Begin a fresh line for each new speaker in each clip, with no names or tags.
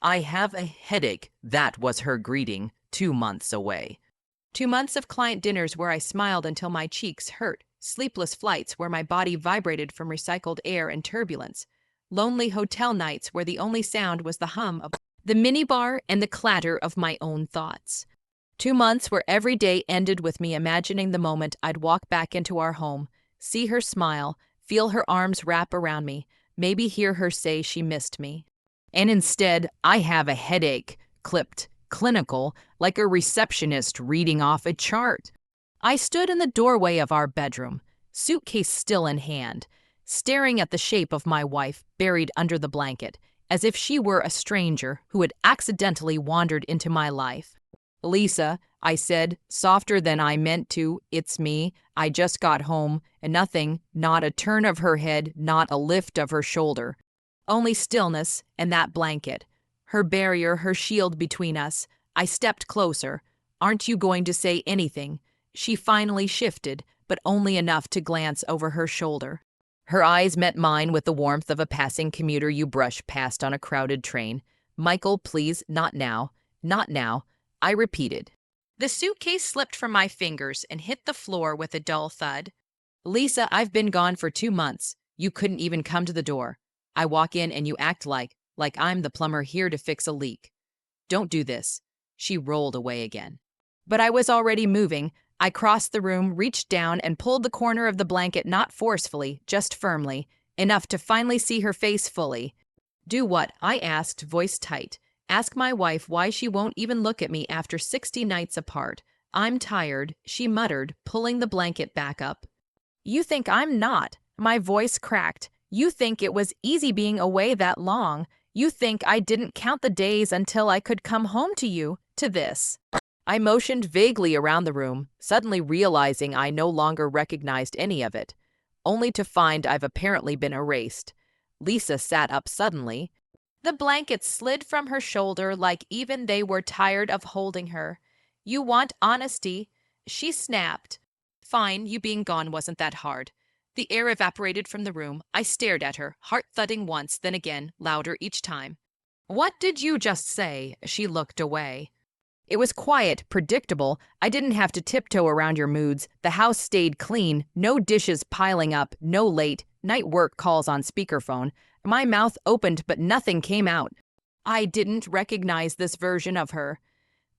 I have a headache. That was her greeting, 2 months away.
2 months of client dinners where I smiled until my cheeks hurt, sleepless flights where my body vibrated from recycled air and turbulence, lonely hotel nights where the only sound was the hum of the minibar and the clatter of my own thoughts. 2 months where every day ended with me imagining the moment I'd walk back into our home, see her smile, feel her arms wrap around me, maybe hear her say she missed me. And instead, I have a headache, clipped, clinical, like a receptionist reading off a chart. I stood in the doorway of our bedroom, suitcase still in hand, staring at the shape of my wife buried under the blanket, as if she were a stranger who had accidentally wandered into my life. "Lisa," I said, softer than I meant to, "it's me. I just got home," and nothing, not a turn of her head, not a lift of her shoulder. Only stillness and that blanket. Her barrier, her shield between us. I stepped closer. "Aren't you going to say anything?" She finally shifted, but only enough to glance over her shoulder. Her eyes met mine with the warmth of a passing commuter you brush past on a crowded train. "Michael, please, not now. Not now," I repeated. The suitcase slipped from my fingers and hit the floor with a dull thud. "Lisa, I've been gone for 2 months. You couldn't even come to the door. I walk in and you act like I'm the plumber here to fix a leak. Don't do this." She rolled away again. But I was already moving. I crossed the room, reached down, and pulled the corner of the blanket not forcefully, just firmly, enough to finally see her face fully. "Do what?" I asked, voice tight. "Ask my wife why she won't even look at me after 60 nights apart. I'm tired," she muttered, pulling the blanket back up. "You think I'm not?" My voice cracked. "You think it was easy being away that long. You think I didn't count the days until I could come home to you, to this." I motioned vaguely around the room, suddenly realizing I no longer recognized any of it, only to find I've apparently been erased. Lisa sat up suddenly. The blanket slid from her shoulder like even they were tired of holding her. "You want honesty," she snapped. "Fine, you being gone wasn't that hard." The air evaporated from the room. I stared at her, heart thudding once, then again, louder each time. "What did you just say?" She looked away. It was quiet, predictable. I didn't have to tiptoe around your moods. The house stayed clean, no dishes piling up, no late night work calls on speakerphone. My mouth opened, but nothing came out. I didn't recognize this version of her.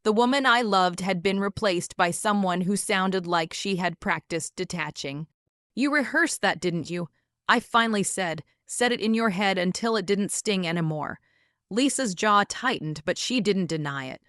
The woman I loved had been replaced by someone who sounded like she had practiced detaching. "You rehearsed that, didn't you?" I finally said it in your head until it didn't sting anymore. Lisa's jaw tightened, but she didn't deny it.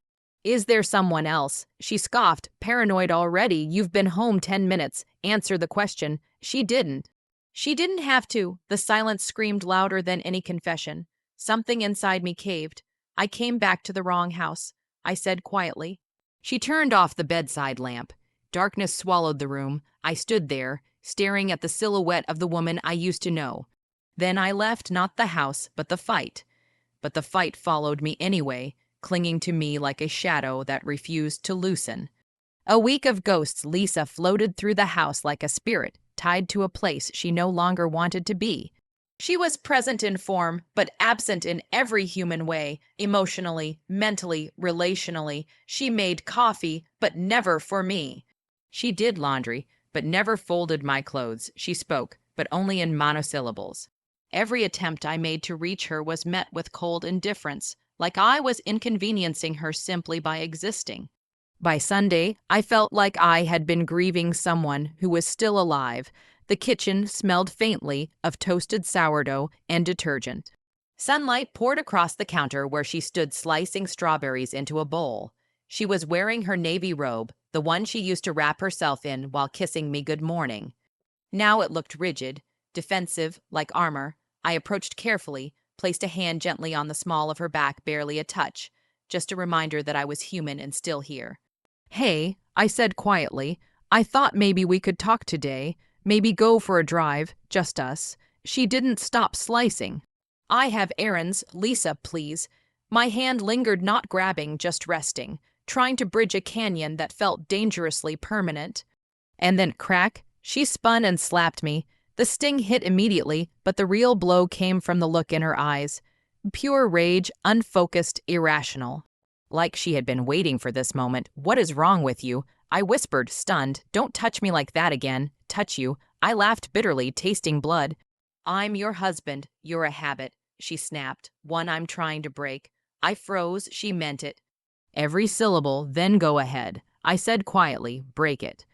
"Is there someone else?" She scoffed, paranoid already. "You've been home 10 minutes. Answer the question." She didn't. She didn't have to. The silence screamed louder than any confession. Something inside me caved. "I came back to the wrong house," I said quietly. She turned off the bedside lamp. Darkness swallowed the room. I stood there, staring at the silhouette of the woman I used to know. Then I left not the house, but the fight. But the fight followed me anyway, clinging to me like a shadow that refused to loosen. A week of ghosts, Lisa floated through the house like a spirit, tied to a place she no longer wanted to be. She was present in form, but absent in every human way, emotionally, mentally, relationally. She made coffee, but never for me. She did laundry, but never folded my clothes. She spoke, but only in monosyllables. Every attempt I made to reach her was met with cold indifference, like I was inconveniencing her simply by existing. By Sunday, I felt like I had been grieving someone who was still alive. The kitchen smelled faintly of toasted sourdough and detergent. Sunlight poured across the counter where she stood slicing strawberries into a bowl. She was wearing her navy robe, the one she used to wrap herself in while kissing me good morning. Now it looked rigid, defensive, like armor. I approached carefully, placed a hand gently on the small of her back, barely a touch, just a reminder that I was human and still here. "Hey," I said quietly, "I thought maybe we could talk today, maybe go for a drive, just us." She didn't stop slicing. "I have errands, Lisa, please." My hand lingered, not grabbing, just resting, trying to bridge a canyon that felt dangerously permanent. And then crack, she spun and slapped me. The sting hit immediately, but the real blow came from the look in her eyes. Pure rage, unfocused, irrational. Like she had been waiting for this moment. "What is wrong with you?" I whispered, stunned. "Don't touch me like that again." "Touch you?" I laughed bitterly, tasting blood. "I'm your husband. You're a habit," she snapped, "one I'm trying to break." I froze. She meant it. "Every syllable, then go ahead," I said quietly. "Break it.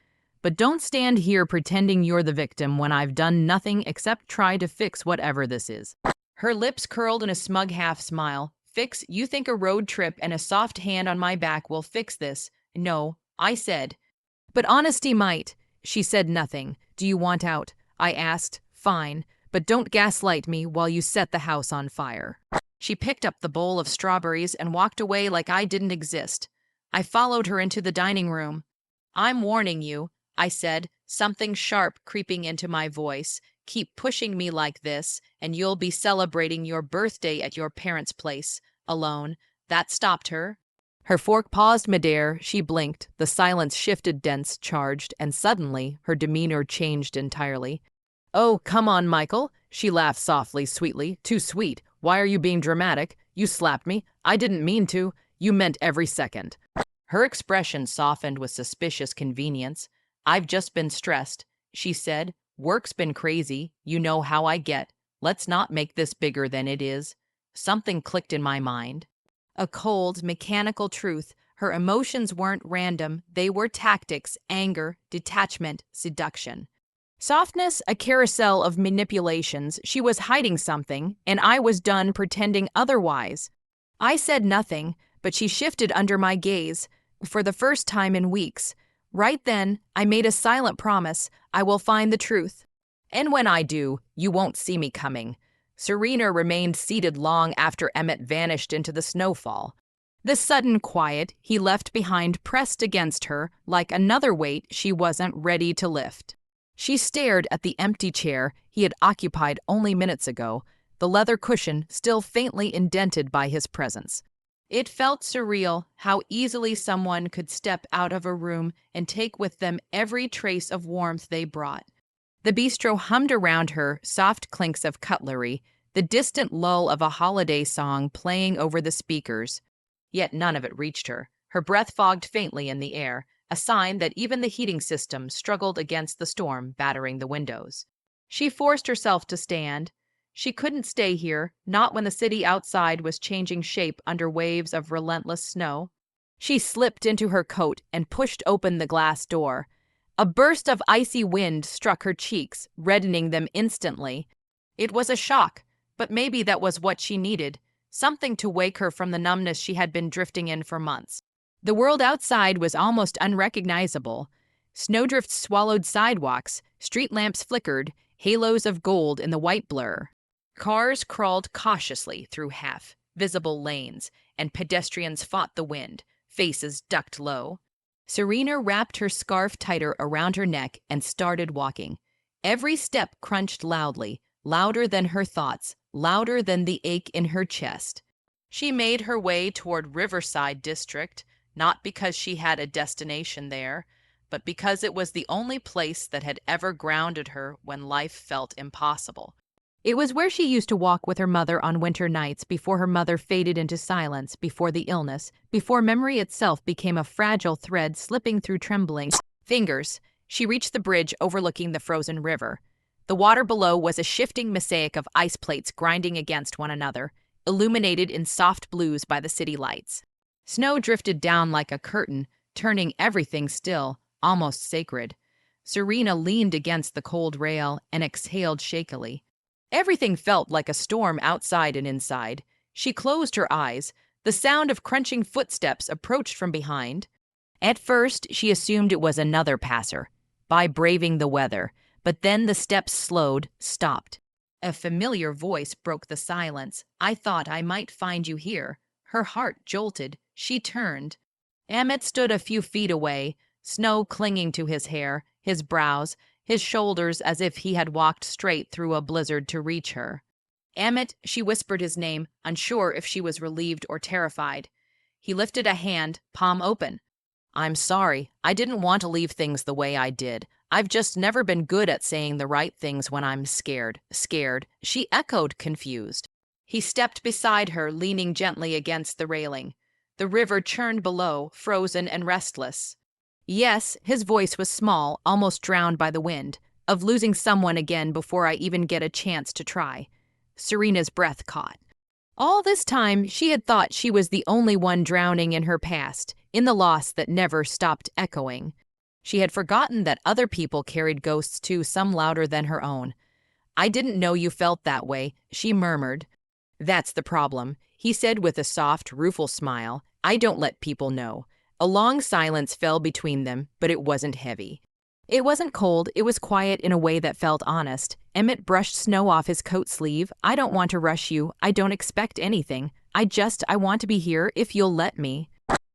But don't stand here pretending you're the victim when I've done nothing except try to fix whatever this is." Her lips curled in a smug half smile. "Fix? You think a road trip and a soft hand on my back will fix this?" "No," I said. "But honesty might." She said nothing. "Do you want out?" I asked. "Fine, but don't gaslight me while you set the house on fire." She picked up the bowl of strawberries and walked away like I didn't exist. I followed her into the dining room. "I'm warning you," I said, something sharp creeping into my voice. "Keep pushing me like this, and you'll be celebrating your birthday at your parents' place, alone." That stopped her. Her fork paused midair. She blinked. The silence shifted, dense, charged, and suddenly her demeanor changed entirely. "Oh, come on, Michael." She laughed softly, sweetly. "Too sweet. Why are you being dramatic? You slapped me. I didn't mean to. You meant every second." Her expression softened with suspicious convenience. "I've just been stressed," she said. "Work's been crazy. You know how I get. Let's not make this bigger than it is." Something clicked in my mind. A cold, mechanical truth. Her emotions weren't random. They were tactics, anger, detachment, seduction. Softness, a carousel of manipulations. She was hiding something, and I was done pretending otherwise. I said nothing, but she shifted under my gaze, for the first time in weeks. Right then, I made a silent promise: I will find the truth. And when I do, you won't see me coming. Serena remained seated long after Emmett vanished into the snowfall. The sudden quiet he left behind pressed against her like another weight she wasn't ready to lift. She stared at the empty chair he had occupied only minutes ago, the leather cushion still faintly indented by his presence. It felt surreal how easily someone could step out of a room and take with them every trace of warmth they brought. The bistro hummed around her, soft clinks of cutlery, the distant lull of a holiday song playing over the speakers. Yet none of it reached her. Her breath fogged faintly in the air, a sign that even the heating system struggled against the storm battering the windows. She forced herself to stand. She couldn't stay here, not when the city outside was changing shape under waves of relentless snow. She slipped into her coat and pushed open the glass door. A burst of icy wind struck her cheeks, reddening them instantly. It was a shock, but maybe that was what she needed, something to wake her from the numbness she had been drifting in for months. The world outside was almost unrecognizable. Snowdrifts swallowed sidewalks, street lamps flickered, halos of gold in the white blur. Cars crawled cautiously through half-visible lanes, and pedestrians fought the wind, faces ducked low. Serena wrapped her scarf tighter around her neck and started walking. Every step crunched loudly, louder than her thoughts, louder than the ache in her chest. She made her way toward Riverside District, not because she had a destination there, but because it was the only place that had ever grounded her when life felt impossible. It was where she used to walk with her mother on winter nights before her mother faded into silence, before the illness, before memory itself became a fragile thread slipping through trembling fingers. She reached the bridge overlooking the frozen river. The water below was a shifting mosaic of ice plates grinding against one another, illuminated in soft blues by the city lights. Snow drifted down like a curtain, turning everything still, almost sacred. Serena leaned against the cold rail and exhaled shakily. Everything felt like a storm outside and inside. She closed her eyes. The sound of crunching footsteps approached from behind. At first, she assumed it was another passer, by braving the weather, but then the steps slowed, stopped. A familiar voice broke the silence. "I thought I might find you here." Her heart jolted. She turned. Emmett stood a few feet away, snow clinging to his hair, his brows, his shoulders, as if he had walked straight through a blizzard to reach her. "Emmett," she whispered his name, unsure if she was relieved or terrified. He lifted a hand, palm open. "I'm sorry. I didn't want to leave things the way I did. I've just never been good at saying the right things when I'm scared." "Scared?" She echoed, confused. He stepped beside her, leaning gently against the railing. The river churned below, frozen and restless. Yes, his voice was small, almost drowned by the wind, of losing someone again before I even get a chance to try. Serena's breath caught. All this time, she had thought she was the only one drowning in her past, in the loss that never stopped echoing. She had forgotten that other people carried ghosts too, some louder than her own. "I didn't know you felt that way," she murmured. "That's the problem," he said with a soft, rueful smile. "I don't let people know." A long silence fell between them, but it wasn't heavy. It wasn't cold, it was quiet in a way that felt honest. Emmett brushed snow off his coat sleeve. "I don't want to rush you. I don't expect anything. I want to be here if you'll let me."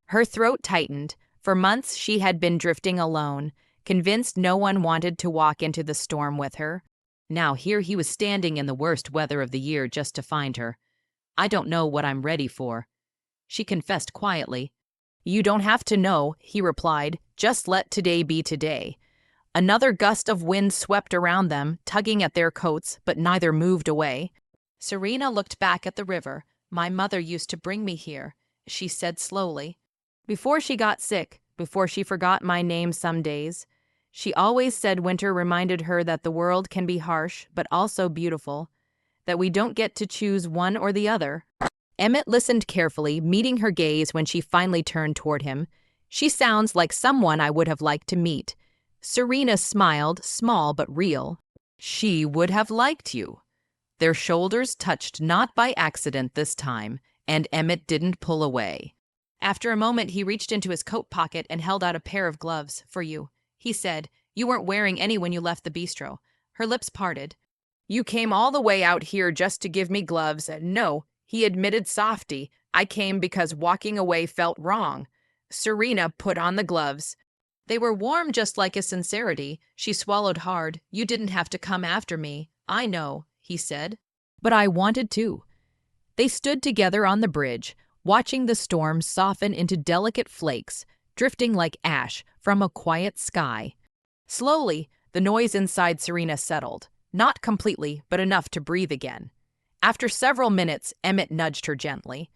Her throat tightened. For months she had been drifting alone, convinced no one wanted to walk into the storm with her. Now here he was standing in the worst weather of the year just to find her. "I don't know what I'm ready for," she confessed quietly. "You don't have to know," he replied. "Just let today be today." Another gust of wind swept around them, tugging at their coats, but neither moved away. Serena looked back at the river. "My mother used to bring me here," she said slowly. "Before she got sick, before she forgot my name some days. She always said winter reminded her that the world can be harsh, but also beautiful, that we don't get to choose one or the other." Emmett listened carefully, meeting her gaze when she finally turned toward him. "She sounds like someone I would have liked to meet." Serena smiled, small but real. "She would have liked you." Their shoulders touched, not by accident this time, and Emmett didn't pull away. After a moment, he reached into his coat pocket and held out a pair of gloves. "For you," he said. "You weren't wearing any when you left the bistro." Her lips parted. "You came all the way out here just to give me gloves." "No," he admitted softly. "I came because walking away felt wrong." Serena put on the gloves. They were warm just like his sincerity. She swallowed hard. "You didn't have to come after me." "I know," he said. "But I wanted to." They stood together on the bridge, watching the storm soften into delicate flakes, drifting like ash from a quiet sky. Slowly, the noise inside Serena settled. Not completely, but enough to breathe again. After several minutes, Emmett nudged her gently.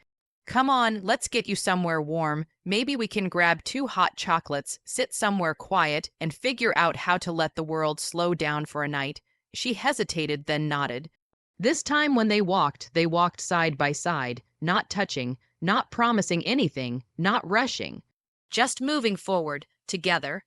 "Come on, let's get you somewhere warm. Maybe we can grab 2 hot chocolates, sit somewhere quiet, and figure out how to let the world slow down for a night." She hesitated, then nodded. This time when they walked side by side, not touching, not promising anything, not rushing. Just moving forward, together,